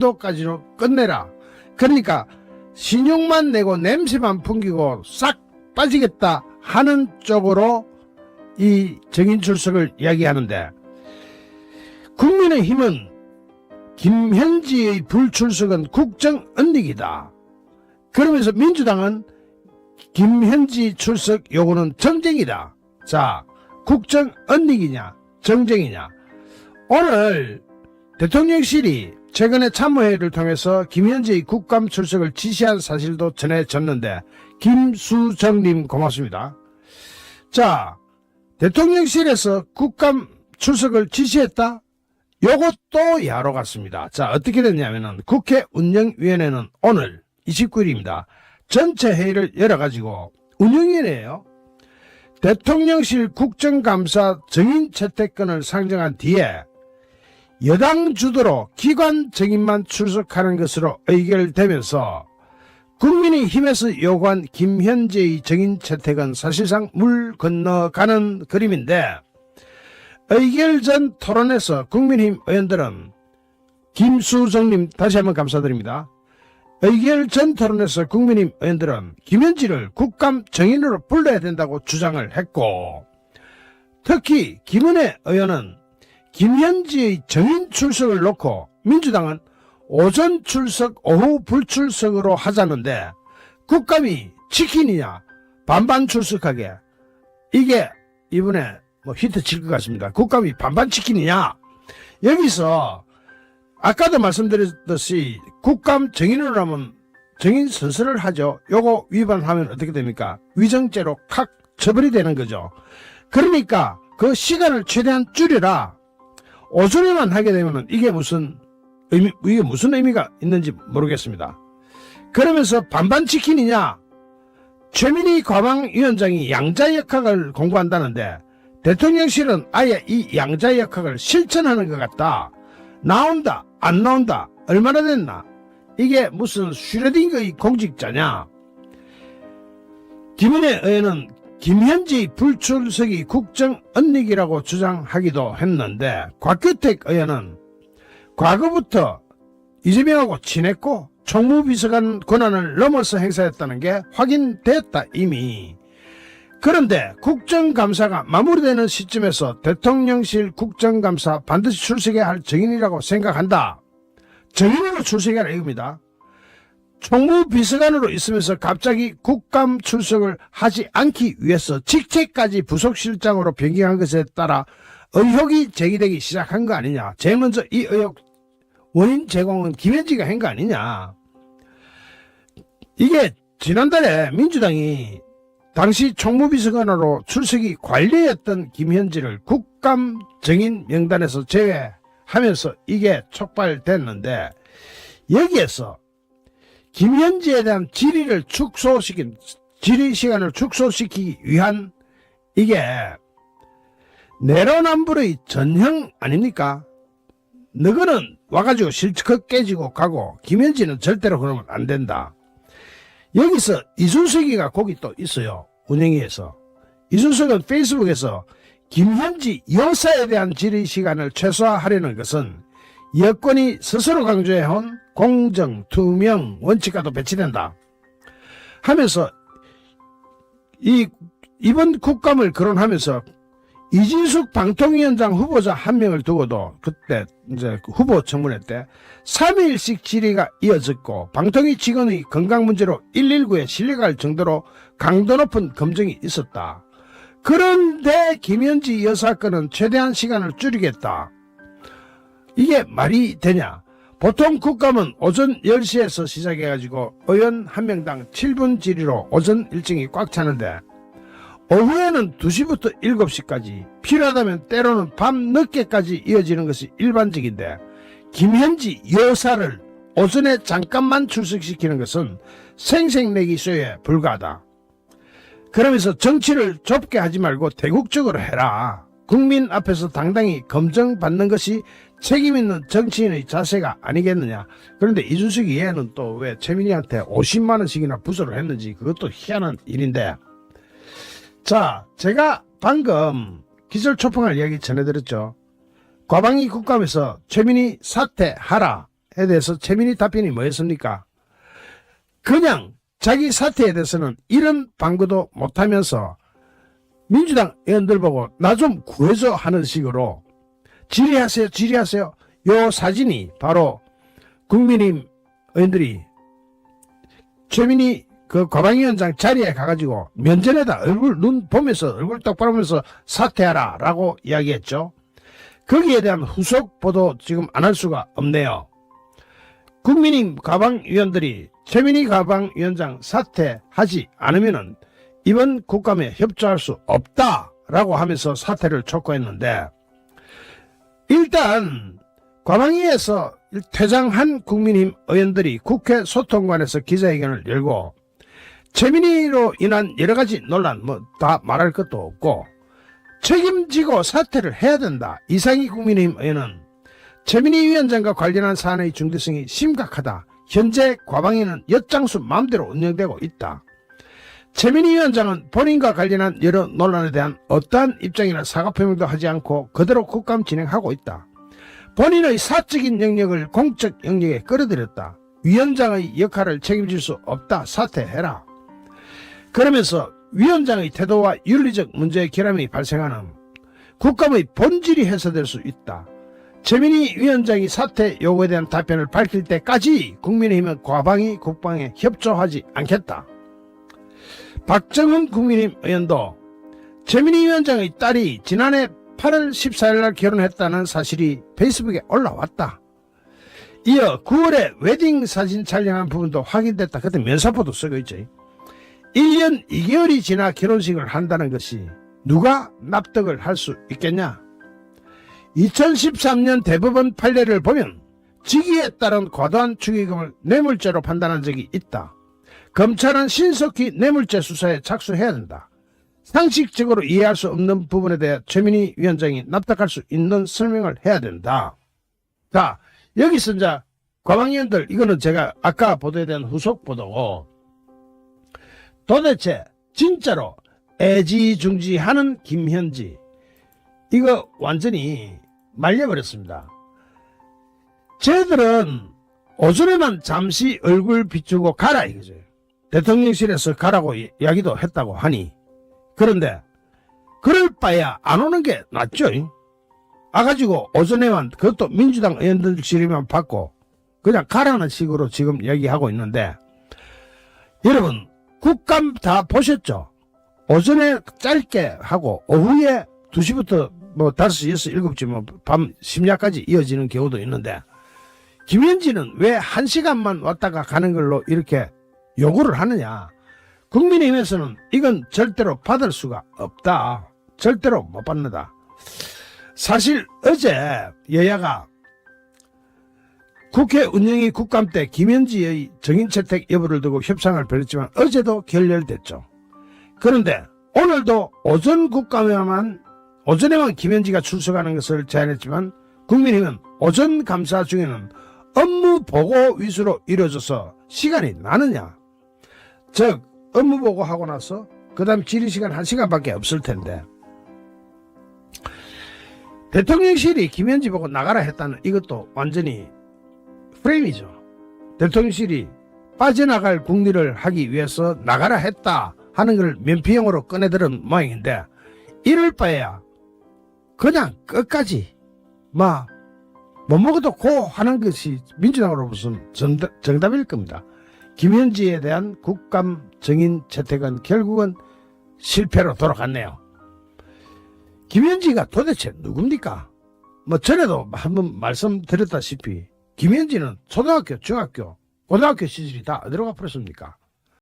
도까지로 끝내라. 그러니까 신용만 내고 냄새만 풍기고 싹 빠지겠다 하는 쪽으로 이 정인 출석을 이야기하는데, 국민의힘은 김현지의 불출석은 국정 은닉이다. 그러면서 민주당은 김현지 출석 요구는 정쟁이다. 자, 국정 은닉이냐 정쟁이냐. 오늘 대통령실이 최근에 참모회를 통해서 김현지의 국감 출석을 지시한 사실도 전해졌는데, 김수정님 고맙습니다. 자, 대통령실에서 국감 출석을 지시했다? 요것도 야로 갔습니다. 자, 어떻게 됐냐면은 국회 운영위원회는 오늘 29일입니다. 전체 회의를 열어가지고, 운영위원회예요. 대통령실 국정감사 정인 채택권을 상정한 뒤에 여당 주도로 기관 정인만 출석하는 것으로 의결되면서, 국민의힘에서 요구한 김현지의 정인 채택은 사실상 물 건너가는 그림인데, 의결 전 토론에서 국민의힘 의원들은, 김수정님 다시 한번 감사드립니다. 의결 전 토론에서 국민의힘 의원들은 김현지를 국감 정인으로 불러야 된다고 주장을 했고, 특히 김은혜 의원은 김현지의 정인 출석을 놓고 민주당은 오전 출석 오후 불출석으로 하자는데, 국감이 치킨이냐 반반 출석하게, 이게 이번에 히트 칠 것 같습니다. 국감이 반반 치킨이냐. 여기서 아까도 말씀드렸듯이 국감 정인으로 하면 정인 선서를 하죠. 요거 위반하면 어떻게 됩니까? 위정죄로 칵 처벌이 되는 거죠. 그러니까 그 시간을 최대한 줄여라. 오전에만 하게 되면 이게 무슨 의미가 있는지 모르겠습니다. 그러면서 반반 치킨이냐. 최민희 과방위원장이 양자역학을 공부한다는데, 대통령실은 아예 이 양자역학을 실천하는 것 같다. 나온다 안 나온다 얼마나 됐나. 이게 무슨 슈레딩거의 공직자냐. 김은혜 의원은 김현지 불출석이 국정 은닉이라고 주장하기도 했는데, 곽규택 의원은 과거부터 이재명하고 친했고 총무비서관 권한을 넘어서 행사했다는 게 확인됐다 이미. 그런데 국정감사가 마무리되는 시점에서 대통령실 국정감사 반드시 출석해야 할 정인이라고 생각한다. 정인으로 출석해라 이겁니다. 총무비서관으로 있으면서 갑자기 국감 출석을 하지 않기 위해서 직책까지 부속실장으로 변경한 것에 따라 의혹이 제기되기 시작한 거 아니냐. 제일 먼저 이 의혹 원인 제공은 김현지가 한 거 아니냐. 이게 지난달에 민주당이 당시 총무비서관으로 출석이 관리였던 김현지를 국감 정인 명단에서 제외하면서 이게 촉발됐는데, 여기에서 김현지에 대한 질의 시간을 축소시키기 위한 이게 내로남불의 전형 아닙니까? 너거는 와가지고 실컷 깨지고 가고 김현지는 절대로 그러면 안 된다. 여기서 이준석이가 거기 또 있어요. 운영위에서. 이준석은 페이스북에서 김현지 여사에 대한 질의 시간을 최소화하려는 것은 여권이 스스로 강조해온 공정, 투명 원칙과도 배치된다 하면서 이번 국감을 거론하면서 이진숙 방통위원장 후보자 한 명을 두고도 그때 이제 후보 청문회 때 3일씩 질의가 이어졌고, 방통위 직원의 건강 문제로 119에 실려갈 정도로 강도 높은 검증이 있었다. 그런데 김현지 여사 건은 최대한 시간을 줄이겠다. 이게 말이 되냐. 보통 국감은 오전 10시에서 시작해가지고 의원 한 명당 7분 질의로 오전 일정이 꽉 차는데, 오후에는 2시부터 7시까지, 필요하다면 때로는 밤 늦게까지 이어지는 것이 일반적인데, 김현지 여사를 오전에 잠깐만 출석시키는 것은 생색내기 쇼에 불과하다. 그러면서 정치를 좁게 하지 말고 대국적으로 해라. 국민 앞에서 당당히 검증받는 것이 책임있는 정치인의 자세가 아니겠느냐. 그런데 이준석이 얘는 또 왜 최민희한테 50만원씩이나 부서를 했는지 그것도 희한한 일인데, 자, 제가 방금 기절초풍할 이야기 전해드렸죠. 과방위 국감에서 최민희 사퇴하라 대해서 최민희 답변이 뭐였습니까? 그냥 자기 사퇴에 대해서는 이런 방구도 못하면서 민주당 의원들 보고 나 좀 구해줘 하는 식으로 질의하세요. 요 사진이 바로 국민의힘 의원들이 최민희 그 과방위원장 자리에 가가지고 면전에다 눈 보면서 얼굴 똑바로 보면서 사퇴하라 라고 이야기했죠. 거기에 대한 후속 보도 지금 안 할 수가 없네요. 국민의힘 과방위원들이 최민희 과방위원장 사퇴하지 않으면은 이번 국감에 협조할 수 없다라고 하면서 사퇴를 촉구했는데, 일단 과방위에서 퇴장한 국민의힘 의원들이 국회 소통관에서 기자회견을 열고 최민희로 인한 여러가지 논란 다 말할 것도 없고 책임지고 사퇴를 해야 된다. 이상희 국민의힘 의원은 최민희 위원장과 관련한 사안의 중대성이 심각하다. 현재 과방위는 엿장수 마음대로 운영되고 있다. 최민희 위원장은 본인과 관련한 여러 논란에 대한 어떠한 입장이나 사과 표명도 하지 않고 그대로 국감 진행하고 있다. 본인의 사적인 영역을 공적 영역에 끌어들였다. 위원장의 역할을 책임질 수 없다. 사퇴해라. 그러면서 위원장의 태도와 윤리적 문제의 결함이 발생하는 국감의 본질이 해소될 수 있다. 최민희 위원장이 사퇴 요구에 대한 답변을 밝힐 때까지 국민의힘은 과방위 국방에 협조하지 않겠다. 박정훈 국민의힘 의원도 최민희 위원장의 딸이 지난해 8월 14일 날 결혼했다는 사실이 페이스북에 올라왔다. 이어 9월에 웨딩 사진 촬영한 부분도 확인됐다. 그때 면사포도 쓰고 있지. 1년 2개월이 지나 결혼식을 한다는 것이 누가 납득을 할 수 있겠냐? 2013년 대법원 판례를 보면 직위에 따른 과도한 축의금을 뇌물죄로 판단한 적이 있다. 검찰은 신속히 뇌물죄 수사에 착수해야 된다. 상식적으로 이해할 수 없는 부분에 대해 최민희 위원장이 납득할 수 있는 설명을 해야 된다. 자, 여기서 이제 과방위원들, 이거는 제가 아까 보도에 대한 후속 보도고, 도대체 진짜로 애지중지하는 김현지, 이거 완전히 말려버렸습니다. 쟤들은 오전에만 잠시 얼굴 비추고 가라 이거죠. 대통령실에서 가라고 이야기도 했다고 하니. 그런데 그럴 바에야 안 오는 게 낫죠. 와가지고 오전에만, 그것도 민주당 의원들 질의만 받고 그냥 가라는 식으로 지금 얘기하고 있는데, 여러분 국감 다 보셨죠? 오전에 짧게 하고 오후에 2시부터 5시, 6시, 7시 밤 심야까지 이어지는 경우도 있는데, 김현지는 왜 1시간만 왔다가 가는 걸로 이렇게 요구를 하느냐? 국민의힘에서는 이건 절대로 받을 수가 없다. 절대로 못 받는다. 사실 어제 여야가 국회 운영위 국감 때 김현지의 정인채택 여부를 두고 협상을 벌였지만 어제도 결렬됐죠. 그런데 오늘도 오전 국감에만, 오전에만 김현지가 출석하는 것을 제안했지만 국민의힘은 오전 감사 중에는 업무 보고 위주로 이루어져서 시간이 나느냐? 즉 업무 보고하고 나서 그 다음 질의시간 1시간밖에 없을 텐데, 대통령실이 김현지 보고 나가라 했다는 이것도 완전히 프레임이죠. 대통령실이 빠져나갈 국리를 하기 위해서 나가라 했다 하는 걸 면피용으로 꺼내들은 모양인데, 이럴 바에야 그냥 끝까지 못 먹어도 고 하는 것이 민주당으로서는 정답일 겁니다. 김현지에 대한 국감 정인 채택은 결국은 실패로 돌아갔네요. 김현지가 도대체 누굽니까? 전에도 한번 말씀드렸다시피 김현지는 초등학교, 중학교, 고등학교 시절이 다 어디로 가버렸습니까?